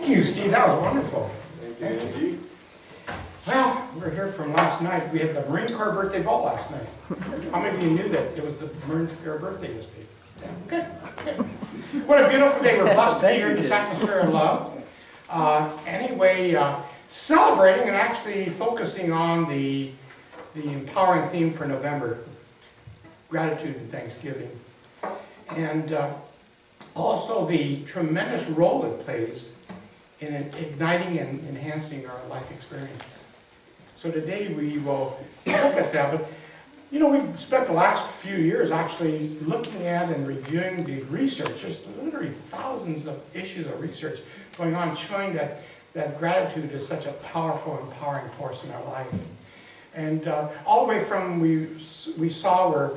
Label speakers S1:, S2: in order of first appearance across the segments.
S1: Thank you, Steve. That was wonderful.
S2: Thank you, Angie.
S1: Well, we're here from last night. We had the Marine Corps birthday ball last night. How many of you knew that it was the Marine Corps birthday yesterday? Yeah, good, good. What a beautiful day. We're blessed to be here in this atmosphere of love. Celebrating and actually focusing on the empowering theme for November, gratitude and thanksgiving. And also the tremendous role it plays in igniting and enhancing our life experience. So today we will look at that, but you know, we've spent the last few years actually looking at and reviewing the research, just literally thousands of issues of research going on showing that gratitude is such a powerful, empowering force in our life. And all the way from, we saw where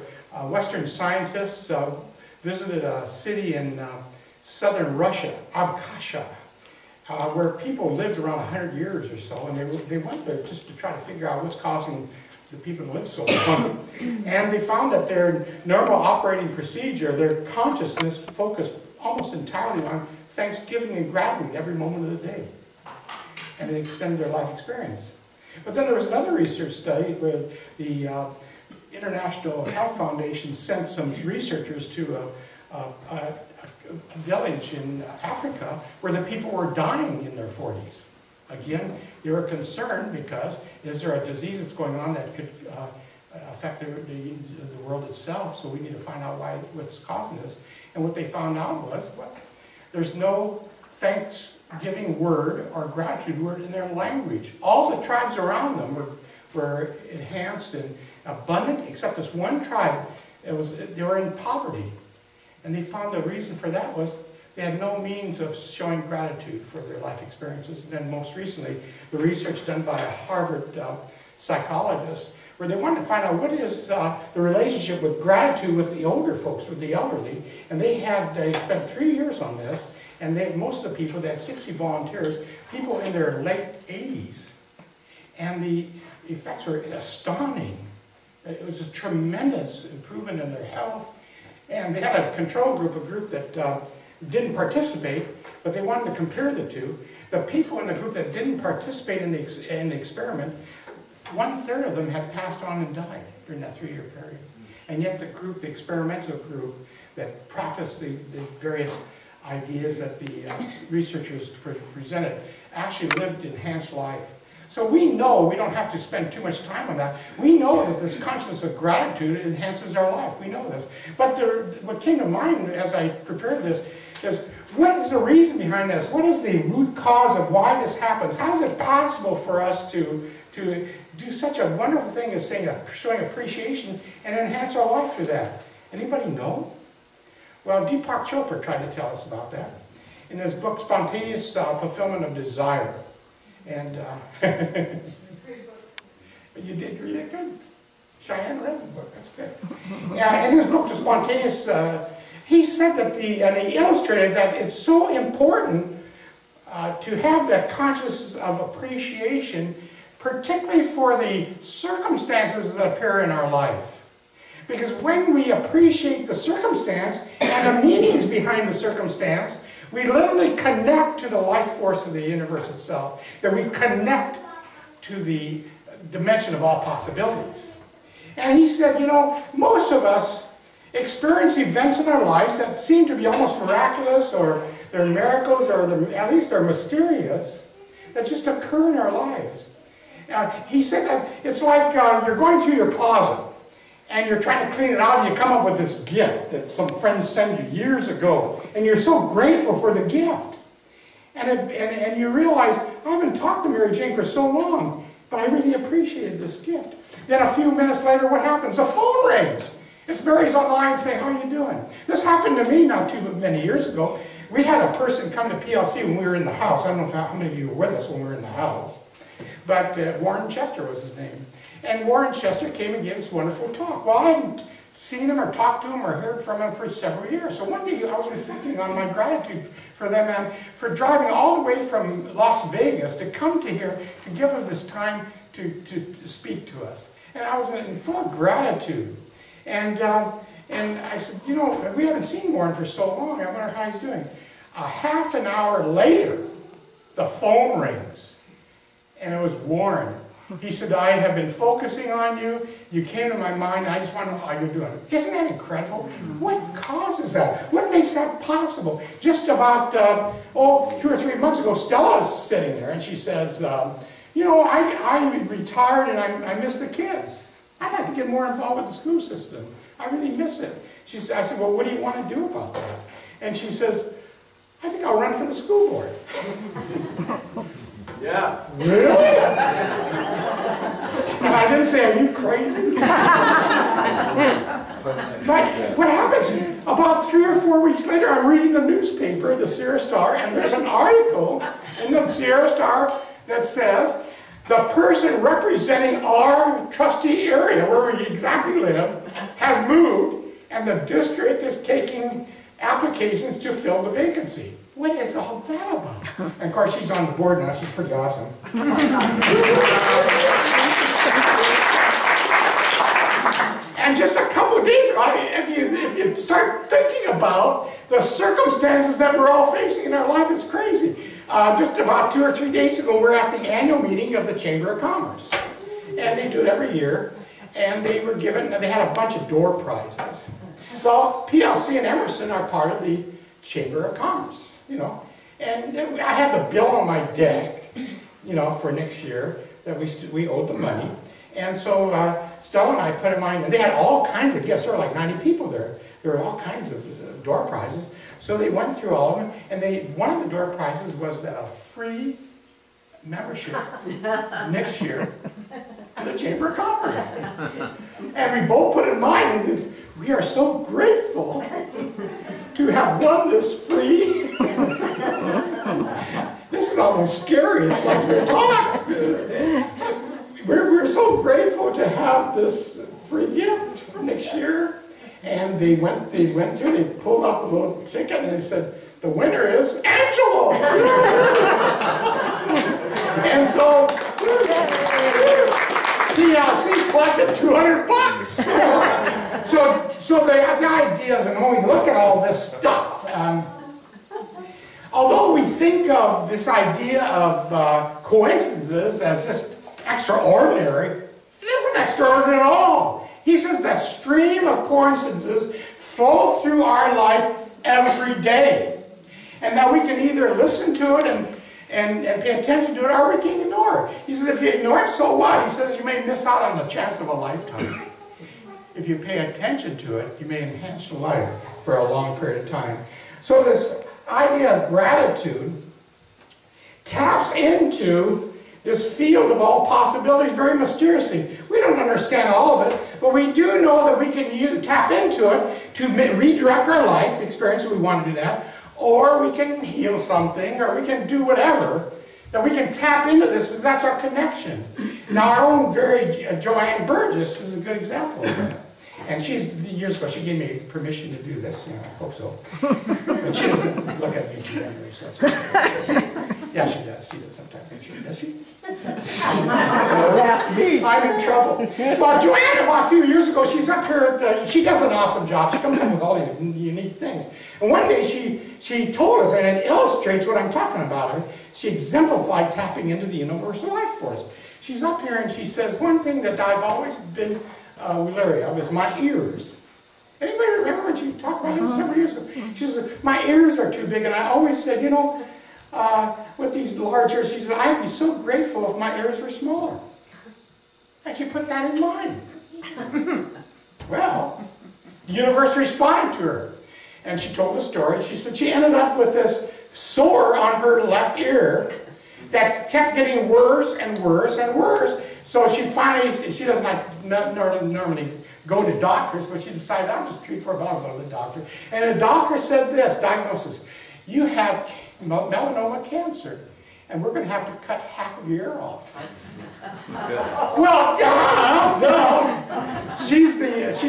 S1: Western scientists visited a city in southern Russia, Abkhazia, where people lived around 100 years or so, and they went there just to try to figure out what's causing the people to live so long. And they found that their normal operating procedure, their consciousness focused almost entirely on thanksgiving and gratitude every moment of the day. And it extended their life experience. But then there was another research study where the International Health Foundation sent some researchers to a village in Africa where the people were dying in their 40s. Again, they were concerned because is there a disease that's going on that could affect the world itself, so we need to find out what's causing this. And what they found out was, well, there's no thanksgiving word or gratitude word in their language. All the tribes around them were enhanced and abundant, except this one tribe, they were in poverty. And they found the reason for that was they had no means of showing gratitude for their life experiences. And then most recently, the research done by a Harvard psychologist, where they wanted to find out what is the relationship with gratitude with the older folks, with the elderly. And they spent 3 years on this, and most of the people, they had 60 volunteers, people in their late 80s. And the effects were astounding. It was a tremendous improvement in their health. And they had a control group, a group that didn't participate, but they wanted to compare the two. The people in the group that didn't participate in the experiment, 1/3 of them had passed on and died during that 3-year period. And yet the experimental group that practiced the various ideas that the researchers presented actually lived enhanced life. So we know, we don't have to spend too much time on that. We know that this consciousness of gratitude enhances our life. We know this. But what came to mind as I prepared this is, what is the reason behind this? What is the root cause of why this happens? How is it possible for us to do such a wonderful thing as showing appreciation and enhance our life through that? Anybody know? Well, Deepak Chopra tried to tell us about that in his book, Spontaneous Fulfillment of Desire. And you did read it good. Cheyenne read the book, that's good. In his book, The Spontaneous, he said that and he illustrated that it's so important to have that consciousness of appreciation, particularly for the circumstances that appear in our life. Because when we appreciate the circumstance and the meanings behind the circumstance, we literally connect to the life force of the universe itself. That we connect to the dimension of all possibilities. And he said, you know, most of us experience events in our lives that seem to be almost miraculous, or they're miracles, or at least they're mysterious, that just occur in our lives. He said that it's like you're going through your closet, and you're trying to clean it out, and you come up with this gift that some friends sent you years ago, and you're so grateful for the gift. And you realize, I haven't talked to Mary Jane for so long, but I really appreciated this gift. Then a few minutes later, what happens? The phone rings. It's Mary's online saying, how are you doing? This happened to me not too many years ago. We had a person come to PLC when we were in the house. I don't know how many of you were with us when we were in the house. But Warren Chester was his name. And Warren Chester came and gave this wonderful talk. Well, I hadn't seen him or talked to him or heard from him for several years. So one day I was reflecting on my gratitude for them and for driving all the way from Las Vegas to come to here to give us this time to speak to us. And I was in full gratitude. And I said, you know, we haven't seen Warren for so long. I wonder how he's doing. A half an hour later, the phone rings. And it was Warren. He said, I have been focusing on you. You came to my mind. I just want to know how you're doing. Isn't that incredible? What causes that? What makes that possible? Just about, 2 or 3 months ago, Stella is sitting there, and she says, you know, I retired, and I miss the kids. I'd like to get more involved with the school system. I really miss it. I said, well, what do you want to do about that? And she says, I think I'll run for the school board.
S2: Yeah.
S1: Really? And I didn't say, are you crazy? But what happens, about 3 or 4 weeks later, I'm reading the newspaper, the Sierra Star, and there's an article in the Sierra Star that says, the person representing our trustee area, where we exactly live, has moved, and the district is taking applications to fill the vacancy. What is all that about? And of course, she's on the board now. She's pretty awesome. And just a couple of days ago, if you start thinking about the circumstances that we're all facing in our life, it's crazy. Just about 2 or 3 days ago, we're at the annual meeting of the Chamber of Commerce. And they do it every year. And they were given, they had a bunch of door prizes. Well, PLC and Emerson are part of the Chamber of Commerce, you know. And I had the bill on my desk, you know, for next year that we owed the money. And so Stella and I put in mind, and they had all kinds of gifts. There were like 90 people there. There were all kinds of door prizes. So they went through all of them, and one of the door prizes was a free membership next year to the Chamber of Commerce. And we both put in mind, and we are so grateful to have won this free. This is almost scary. It's like we're taught. We're so grateful to have this free gift next year. And they went through, they pulled out the little ticket, and they said, the winner is Angelo! And so, PLC collected $200. So the ideas, and when we look at all this stuff, although we think of this idea of coincidences as just extraordinary, it isn't extraordinary at all. He says that stream of coincidences flow through our life every day. And that we can either listen to it and pay attention to it, or we can ignore it. He says if you ignore it, so what? He says you may miss out on the chance of a lifetime. If you pay attention to it, you may enhance your life for a long period of time. So this idea of gratitude taps into this field of all possibilities very mysteriously. We don't understand all of it, but we do know that we can tap into it to redirect our life experience if we want to do that, or we can heal something, or we can do whatever, that we can tap into this, because that's our connection. Now, our own Joanne Burgess is a good example of that. And years ago, she gave me permission to do this. I hope so. But she doesn't look at YouTube anyway, so it's okay. Yeah, she does. She does sometimes. Does she? I'm in trouble. Well, Joanne, about a few years ago, she's up here. She does an awesome job. She comes up with all these unique things. And one day she told us, and it illustrates what I'm talking about. She exemplified tapping into the universal life force. She's up here and she says, one thing that I've always been leery of is my ears. Anybody remember when she talked about it several years ago? She said, my ears are too big, and I always said, you know, with these large ears, she said, I'd be so grateful if my ears were smaller. And she put that in mind. Well, the universe responded to her. And she told the story. She said she ended up with this sore on her left ear that kept getting worse and worse and worse. So she finally, she doesn't normally go to doctors, but she decided, I'll just treat for it, but I'll go to the doctor. And the doctor said this, diagnosis, you have melanoma cancer, and we're going to have to cut half of your ear off. Well, she's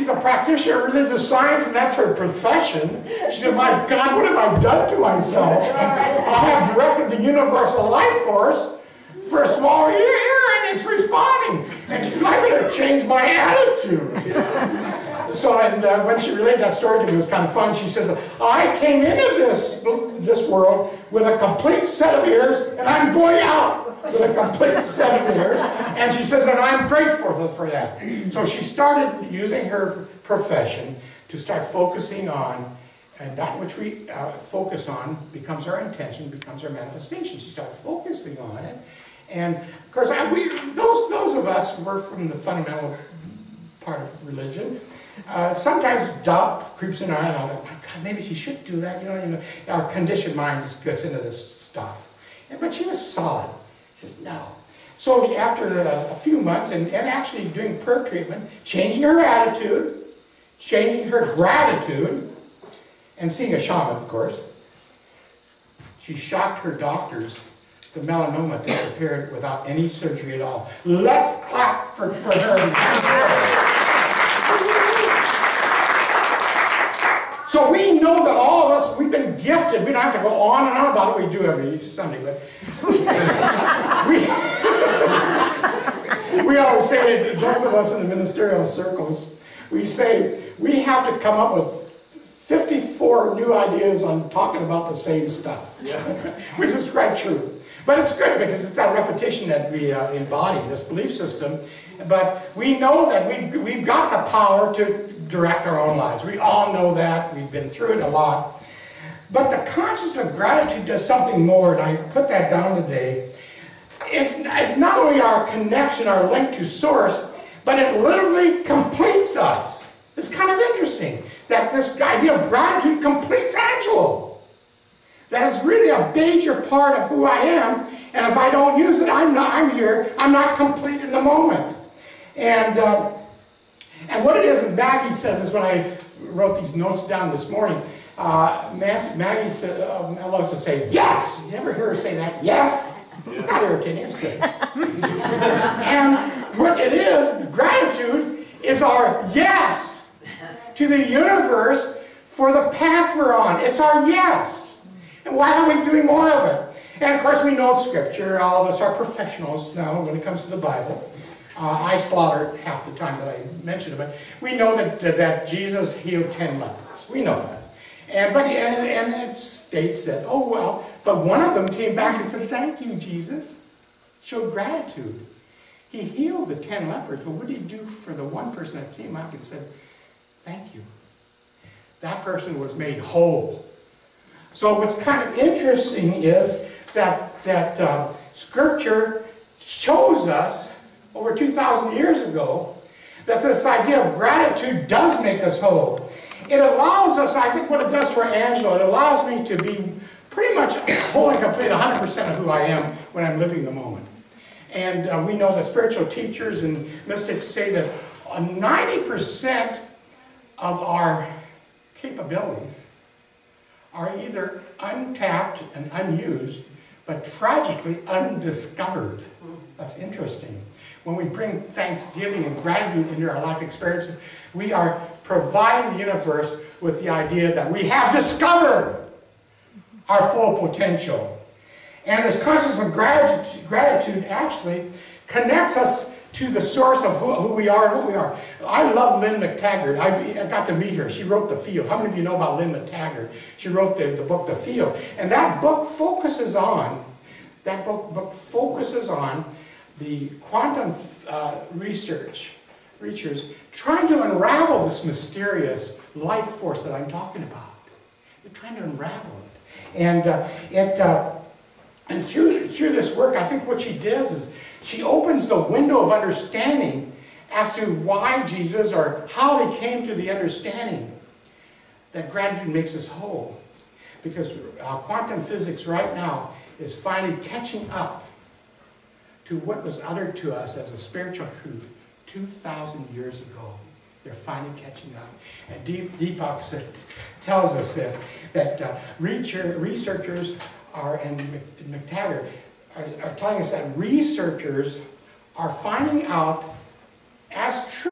S1: a practitioner of religious science, and that's her profession. She said, my God, what have I done to myself? I have directed the universal life force for a smaller ear, and it's responding. And she's like, I better change my attitude. And when she relayed that story to me, it was kind of fun. She says, I came into this world with a complete set of ears, and I'm going out with a complete set of ears. And she says, and I'm grateful for that. So she started using her profession to start focusing on, and that which we focus on becomes our intention, becomes our manifestation. She started focusing on it. And of course, those of us who were from the fundamental part of religion, sometimes doubt creeps in our eye, and I thought, oh, God, maybe she should do that. You know, our conditioned mind just gets into this stuff. But she was solid. She says, no. So after a few months, and actually doing prayer treatment, changing her attitude, changing her gratitude, and seeing a shaman, of course, she shocked her doctors. The melanoma disappeared without any surgery at all. Let's clap for her. So we know that all of us, we've been gifted. We don't have to go on and on about it. We do every Sunday, but we always say, that those of us in the ministerial circles, we say we have to come up with 54 new ideas on talking about the same stuff, which is quite true. But it's good because it's that repetition that we embody, this belief system. But we know that we've got the power to direct our own lives. We all know that. We've been through it a lot. But the consciousness of gratitude does something more, and I put that down today. It's not only our connection, our link to Source, but it literally completes us. It's kind of interesting that this idea of gratitude completes Angelo. That is really a major part of who I am, and if I don't use it, I'm not complete in the moment. And what it is, and Maggie says this when I wrote these notes down this morning, Maggie loves to say, yes! You ever hear her say that? Yes! It's not irritating, it's good. And what it is, gratitude, is our yes to the universe for the path we're on. It's our yes. And why aren't we doing more of it? And of course we know it's Scripture. All of us are professionals now when it comes to the Bible. I slaughter half the time that I mention it, but we know that Jesus healed 10 lepers. We know that. And it states that, oh well, but one of them came back and said, thank you, Jesus. Showed gratitude. He healed the 10 lepers, but what did he do for the one person that came up and said, thank you? That person was made whole. So what's kind of interesting is that Scripture shows us over 2,000 years ago that this idea of gratitude does make us whole. It allows us, I think what it does for Angela, it allows me to be pretty much whole and complete, 100% of who I am when I'm living the moment. And we know that spiritual teachers and mystics say that 90% of our capabilities are either untapped and unused, but tragically undiscovered. That's interesting. When we bring thanksgiving and gratitude into our life experience, we are providing the universe with the idea that we have discovered our full potential. And this consciousness of gratitude actually connects us to the source of who we are and what we are. I love Lynn McTaggart. I got to meet her. She wrote The Field. How many of you know about Lynn McTaggart? She wrote the book The Field. And that book focuses on, the quantum researchers trying to unravel this mysterious life force that I'm talking about. They're trying to unravel it. And through this work, I think what she does is she opens the window of understanding as to why Jesus, or how he came to the understanding that gratitude makes us whole. Because quantum physics right now is finally catching up to what was uttered to us as a spiritual truth 2,000 years ago. They're finally catching up. And Deepak tells us that researchers and McTaggart are telling us that researchers are finding out as